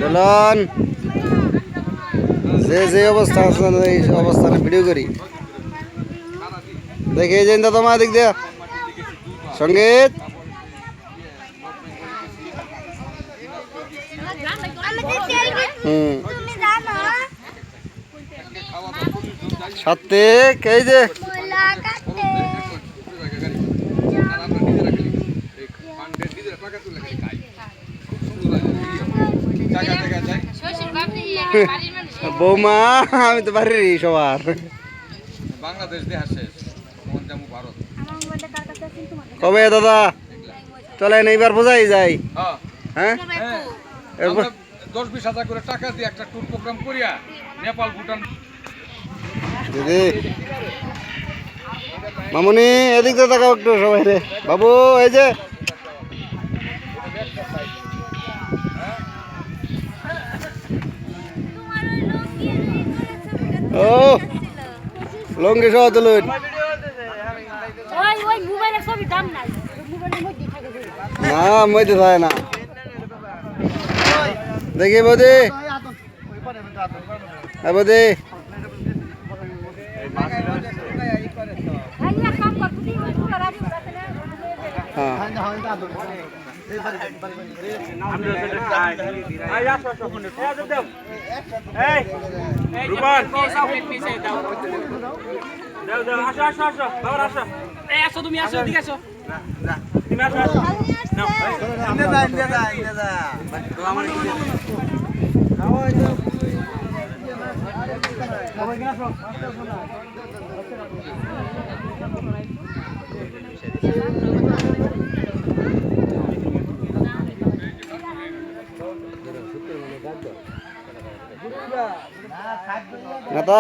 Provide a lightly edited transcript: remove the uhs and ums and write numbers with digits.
দোলন যে অবস্থা আছে এই অবস্থানে ভিডিও করি দেখে এই যে তোমার দিক দিয়ে সঙ্গীত সাত্বিক এই যে বৌমা আমি তো বাড়ির সবার বাংলাদেশ দেশ শেষ ভারত কবে দাদা চলেন এইবার বোঝাই যাই হ্যাঁ 10-20 হাজার করে টাকা দিয়ে একটা ট্যুর প্রোগ্রাম করিয়া নেপাল ভুটান দিদি মামুনি এদিক দিয়ে তাকাও একটু সবাই রে বাবু এই যে ও লঙ্গি সহ তুলুন না মধ্যে থাকে না দেখি বৌদি বৌদি তুমি আসো দিকে আসো না তো